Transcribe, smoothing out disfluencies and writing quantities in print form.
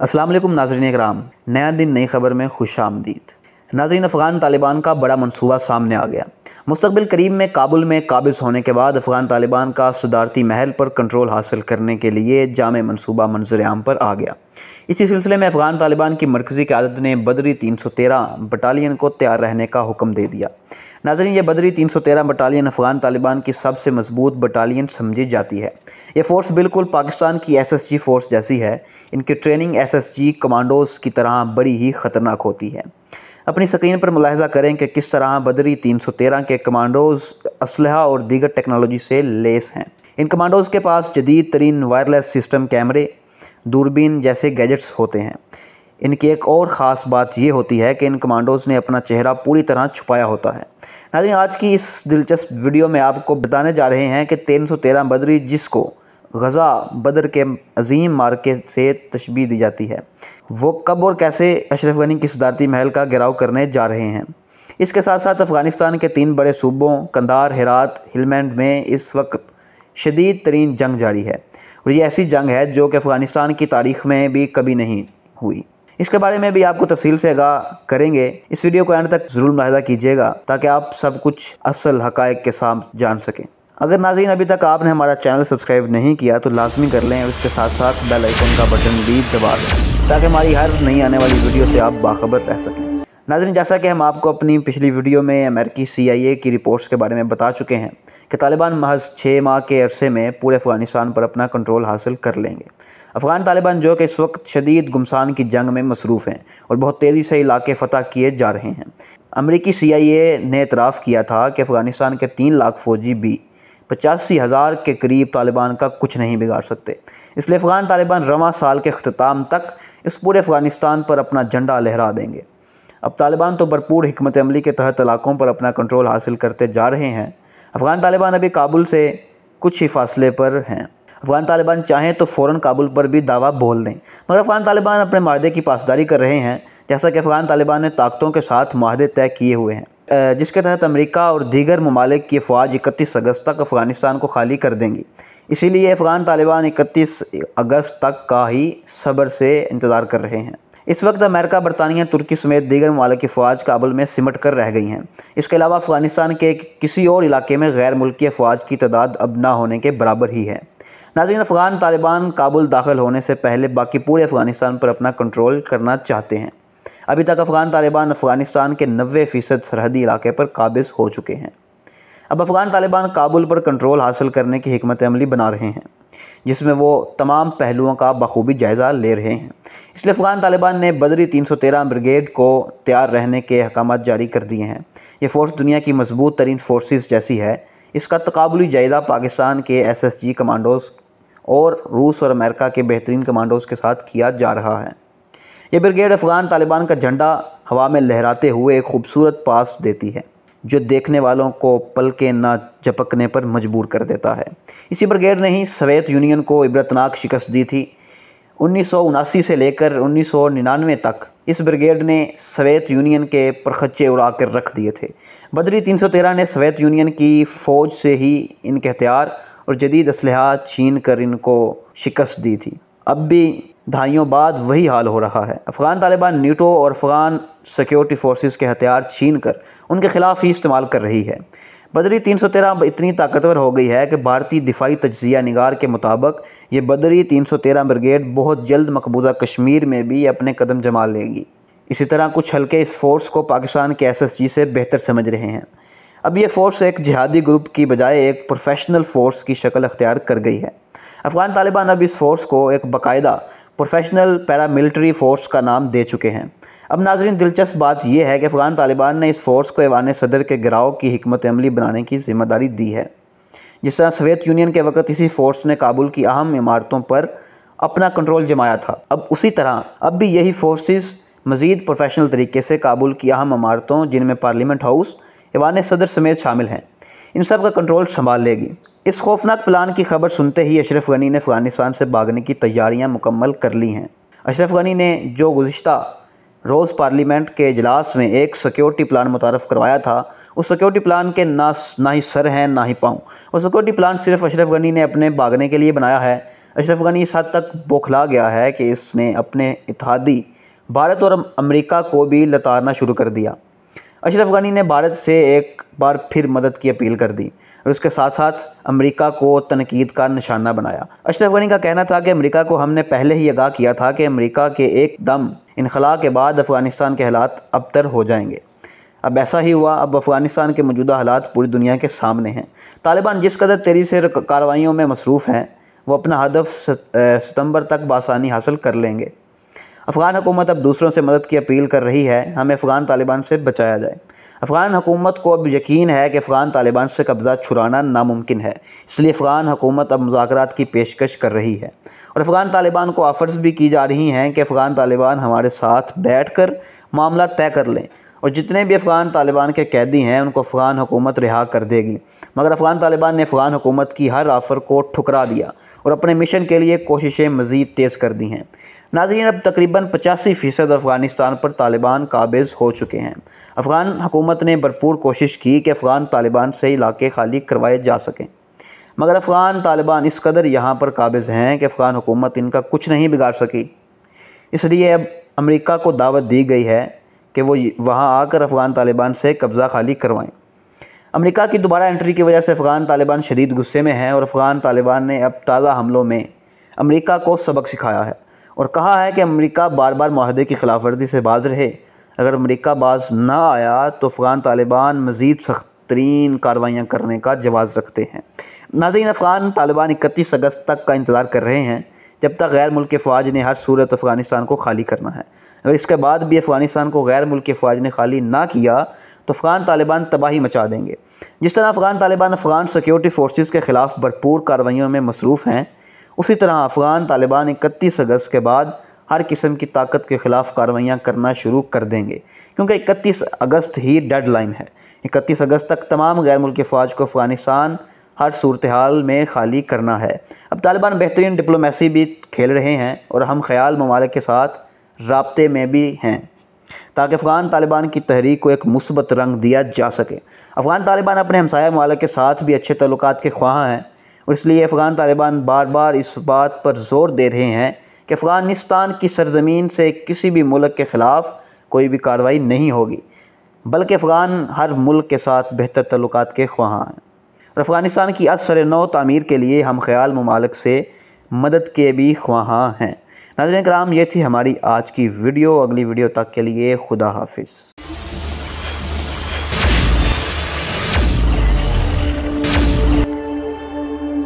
अस्सलाम वालेकुम नाज़रीन कराम, नया दिन नई खबर में खुश आमदीद। नाज़रीन, अफ़गान तालिबान का बड़ा मनसूबा सामने आ गया। मुस्तक़बिल करीब में काबुल में काबिज़ होने के बाद अफ़गान तालिबान का सदारती महल पर कंट्रोल हासिल करने के लिए जामे मनसूबा मंज़र आम पर आ गया। इसी सिलसिले में अफ़गान तालिबान की मरकज़ी क़यादत ने बदरी 313 बटालियन को तैयार रहने का हुक्म दे दिया। नाज़रीन, ये बदरी 313 बटालियन अफ़गान तालिबान की सबसे मजबूत बटालियन समझी जाती है। ये फ़ोर्स बिल्कुल पाकिस्तान की SSG फ़ोर्स जैसी है। इनकी ट्रेनिंग SSG कमांडोज़ की तरह बड़ी ही ख़तरनाक होती है। अपनी स्क्रीन पर मुलाहिज़ा करें कि किस तरह बदरी 313 के कमांडोज़ असलहा और दीगर टेक्नोलॉजी से लेस हैं। इन कमांडोज़ के पास जदीद तरीन वायरलेस सिस्टम, कैमरे, दूरबीन जैसे गैजेट्स होते हैं। इनकी एक और ख़ास बात ये होती है कि इन कमांडोज़ ने अपना चेहरा पूरी तरह छुपाया होता है। नाज़रीन, आज की इस दिलचस्प वीडियो में आपको बताने जा रहे हैं कि 313 बदरी, जिसको गज़ा बदर के अजीम मार्के से तशबीह दी जाती है, वो कब और कैसे अशरफ गनी की सदारती महल का घेराव करने जा रहे हैं। इसके साथ साथ अफ़गानिस्तान के 3 बड़े सूबों कंधार, हेरात, हेलमंड में इस वक्त शदीद तरीन जंग जारी है और ये ऐसी जंग है जो कि अफ़गानिस्तान की तारीख़ में भी कभी नहीं हुई। इसके बारे में भी आपको तफसील से आगाह करेंगे। इस वीडियो को एंड तक ज़रूर मुलाहिज़ा कीजिएगा ताकि आप सब कुछ असल हक़ाइक़ के साथ जान सकें। अगर नाज़रीन अभी तक आपने हमारा चैनल सब्सक्राइब नहीं किया तो लाजमी कर लें और इसके साथ साथ बेल आइकन का बटन भी दबा दें ताकि हमारी हर नई आने वाली वीडियो से आप बाखबर रह सकें। नाज़रीन, जैसा कि हम आपको अपनी पिछली वीडियो में अमेरिकी CIA की रिपोर्ट्स के बारे में बता चुके हैं कि तालिबान महज 6 माह के अरसे में पूरे अफ़गानिस्तान पर अपना कंट्रोल हासिल कर लेंगे। अफ़गान तालिबान जो कि इस वक्त शदीद गुमसान की जंग में मसरूफ़ हैं और बहुत तेज़ी से इलाके फ़तह किए जा रहे हैं। अमेरिकी CIA ने इतराफ़ किया था कि अफ़गानिस्तान के 3 लाख फ़ौजी भी 85,000 के करीब तालिबान का कुछ नहीं बिगाड़ सकते। इसलिए अफ़गान तालिबान रवां साल के अख्ताम तक इस पूरे अफ़गानिस्तान पर अपना झंडा लहरा देंगे। अब तालिबान तो भरपूर हिकमत अमली के तहत इलाकों पर अपना कंट्रोल हासिल करते जा रहे हैं। अफ़गान तालिबान अभी काबुल से कुछ ही फासले पर हैं। अफ़गान तालिबान चाहें तो फ़ौरन काबुल पर भी दावा बोल दें, मगर अफ़गान तालिबान अपने माहदे की पासदारी कर रहे हैं, जैसा कि अफ़गान तालिबान ने ताकतों के साथ माहदे तय किए हुए हैं, जिसके तहत अमेरिका और दीगर ममालिक की फ़ौज 31 अगस्त तक अफ़गानिस्तान को खाली कर देंगी। इसीलिए अफ़गान तालिबान 31 अगस्त तक का ही सब्र से इंतज़ार कर रहे हैं। इस वक्त अमेरिका, बरतानिया, तुर्की समेत दीगर ममालिक की फ़ौज काबुल में सिमट कर रह गई हैं। इसके अलावा अफ़गानिस्तान के किसी और इलाके में गैर मुल्की फ़ौज की तादाद अब ना होने के बराबर ही है। नाज़रीन, अफ़गान तालिबान काबुल दाखिल होने से पहले बाकी पूरे अफ़गानिस्तान पर अपना कंट्रोल करना चाहते हैं। अभी तक अफ़गान तालिबान अफ़गानिस्तान के 90% सरहदी इलाके पर काबिज़ हो चुके हैं। अब अफ़गान तालिबान काबुल पर कंट्रोल हासिल करने की हिकमत अमली बना रहे हैं, जिसमें वो तमाम पहलुओं का बखूबी जायज़ा ले रहे हैं। इसलिए अफ़गान तालिबान ने बदरी 313 ब्रिगेड को तैयार रहने के अहकाम जारी कर दिए हैं। ये फ़ोर्स दुनिया की मजबूत तरीन फोर्सेस जैसी है। इसका तकाबुली जायज़ा पाकिस्तान के SSG कमांडोज़ और रूस और अमेरिका के बेहतरीन कमांडोज़ के साथ किया जा रहा है। ये ब्रिगेड अफ़गान तालिबान का झंडा हवा में लहराते हुए एक खूबसूरत पास देती है जो देखने वालों को पलकें ना झपकने पर मजबूर कर देता है। इसी ब्रिगेड ने ही सोवियत यूनियन को इबरतनाक शिकस्त दी थी। 1979 से लेकर 1999 तक इस ब्रिगेड ने सोवियत यूनियन के परखच्चे उड़ा कर रख दिए थे। बदरी 313 ने सोवियत यूनियन की फ़ौज से ही इनके हथियार और जदीद असलहा छीन कर इनको शिकस्त दी थी। अब भी दहाइयों बाद वही हाल हो रहा है। अफ़गान तालिबान नीटो और अफ़गान सिक्योरिटी फोर्सेस के हथियार छीन कर उनके ख़िलाफ़ ही इस्तेमाल कर रही है। बदरी 313 इतनी ताकतवर हो गई है कि भारतीय दिफाई तज्ज़िया निगार के मुताबिक ये बदरी 313 ब्रिगेड बहुत जल्द मकबूजा कश्मीर में भी अपने कदम जमा लेगी। इसी तरह कुछ हल्के इस फ़ोर्स को पाकिस्तान के SSG से बेहतर समझ रहे हैं। अब ये फ़ोर्स एक जिहादी ग्रुप की बजाय एक प्रोफेशनल फ़ोर्स की शक्ल अख्तियार कर गई है। अफ़गान तालिबान अब इस फ़ोर्स को एक बाकायदा प्रोफेशनल पैरामिलिट्री फ़ोर्स का नाम दे चुके हैं। अब नाज़रीन, दिलचस्प बात यह है कि अफ़गान तालिबान ने इस फ़ोर्स को ऐवान सदर के गिराव की हिकमत अमली बनाने की ज़िम्मेदारी दी है। जिस तरह सोवियत यूनियन के वक्त इसी फ़ोर्स ने काबुल की अहम इमारतों पर अपना कंट्रोल जमाया था, अब उसी तरह अब भी यही फोर्सेस मज़ीद प्रोफेशनल तरीके से काबुल की अहम इमारतों, जिनमें पार्लियामेंट हाउस, ऐवान सदर समेत शामिल हैं, इन सब का कंट्रोल संभाल लेगी। इस खौफनाक प्लान की खबर सुनते ही अशरफ गनी ने अफ़गानिस्तान से भागने की तैयारियां मुकम्मल कर ली हैं। अशरफ गनी ने जो गुज़िश्ता रोज़ पार्लियामेंट के इजलास में एक सिक्योरिटी प्लान मुतारफ़ करवाया था, उस सिक्योरिटी प्लान के ना ही सर हैं ना ही पाँव। वो सिक्योरिटी प्लान सिर्फ अशरफ गनी ने अपने भागने के लिए बनाया है, अशरफ गनी इस हद तक बौखला गया है कि इसने अपने इत्तेहादी भारत और अमेरिका को भी लताड़ना शुरू कर दिया। अशरफ गनी ने भारत से एक बार फिर मदद की अपील कर दी और उसके साथ साथ अमेरिका को तनकीद का निशाना बनाया। अशरफ गनी का कहना था कि अमेरिका को हमने पहले ही आगाह किया था कि अमेरिका के एकदम इनखला के बाद अफ़गानिस्तान के हालात अबतर हो जाएंगे। अब ऐसा ही हुआ। अब अफ़गानिस्तान के मौजूदा हालात पूरी दुनिया के सामने हैं। तालिबान जिस कदर तेज़ी से कार्रवाइयों में मसरूफ़ हैं, वो अपना हदफ सितंबर तक बासानी हासिल कर लेंगे। अफ़गान हुकूमत अब दूसरों से मदद की अपील कर रही है, हमें अफ़गान तालिबान से बचाया जाए। अफ़गान हुकूमत को अब यकीन है कि अफ़गान तालिबान से कब्ज़ा छुड़ाना नामुमकिन है, इसलिए अफ़गान हुकूमत अब मुज़ाकरात की पेशकश कर रही है और अफ़गान तालिबान को ऑफ़र्स भी की जा रही हैं कि अफ़गान तालिबान हमारे साथ बैठकर मामला तय कर लें और जितने भी अफ़गान तालिबान के कैदी हैं उनको अफ़गान हुकूमत रिहा कर देगी। मगर अफ़गान तालिबान ने अफ़गान हुकूमत की हर ऑफ़र को ठुकरा दिया और अपने मिशन के लिए कोशिशें मज़ीद तेज़ कर दी हैं। नाज़रीन, अब तकरीबन 85% अफ़गानिस्तान पर तालिबान काबिज़ हो चुके हैं। अफ़गान हुकूमत ने भरपूर कोशिश की कि अफ़गान तालिबान से इलाके खाली करवाए जा सकें, मगर अफ़गान तालिबान इस कदर यहाँ पर काबिज़ हैं कि अफ़गान हुकूमत इनका कुछ नहीं बिगाड़ सकी। इसलिए अब अमेरिका को दावत दी गई है कि वो वहाँ आकर अफ़गान तालिबान से कब्ज़ा खाली करवाएं। अमेरिका की दोबारा एंट्री की वजह से अफ़गान तालिबान शदीद गुस्से में हैं और अफ़गान तालिबान ने अब ताज़ा हमलों में अमेरिका को सबक सिखाया है और कहा है कि अमेरिका बार बार माहदे की खिलाफ वर्जी से बाज रहे। अगर अमेरिका बाज ना आया तो अफ़गान तालिबान मज़ीद सख्त तरीन कार्रवाइयाँ करने का जवाज़ रखते हैं। नाज़रीन, अफ़गान तालिबान 31 अगस्त तक का इंतज़ार कर रहे हैं, जब तक गैर मुल्की फ़ौज ने हर सूरत अफ़गानिस्तान को खाली करना है। अगर इसके बाद भी अफ़गानिस्तान को गैर मुल्की फ़ौज ने खाली ना किया तो अफ़गान तालिबान तबाही मचा देंगे। जिस तरह अफ़गान तालिबान अफ़गान सिक्योरिटी फोर्सेस के ख़िलाफ़ भरपूर कार्रवाइयों में मसरूफ़ हैं, उसी तरह अफ़गान तालिबान 31 अगस्त के बाद हर किस्म की ताकत के ख़िलाफ़ कार्रवाइयाँ करना शुरू कर देंगे, क्योंकि 31 अगस्त ही डेडलाइन है। 31 अगस्त तक तमाम गैर मुल्की फ़ौज को अफ़गानिस्तान हर सूरत हाल में खाली करना है। अब तालिबान बेहतरीन डिप्लोमेसी भी खेल रहे हैं और हम ख़याल ममालिक के साथ राब्ते में भी हैं ताकि अफ़गान तालिबान की तहरीक को एक मुस्बत रंग दिया जा सके। अफ़गान तालिबान अपने हमसाया ममालिक के साथ भी अच्छे तल्लुकात के ख्वाह हैं और इसलिए अफ़गान तालिबान बार बार इस बात पर ज़ोर दे रहे हैं कि अफ़गानिस्तान की सरज़मीन से किसी भी मुल्क के ख़िलाफ़ कोई भी कार्रवाई नहीं होगी, बल्कि अफ़गान हर मुल्क के साथ बेहतर तल्लुकात के ख्वाह हैं और अफ़गानिस्तान की असर नौ तामीर के लिए हम ख़याल ममालिक से मदद के भी ख्वाह हैं। नाज़रीन कराम, ये थी हमारी आज की वीडियो। अगली वीडियो तक के लिए खुदा हाफिज़।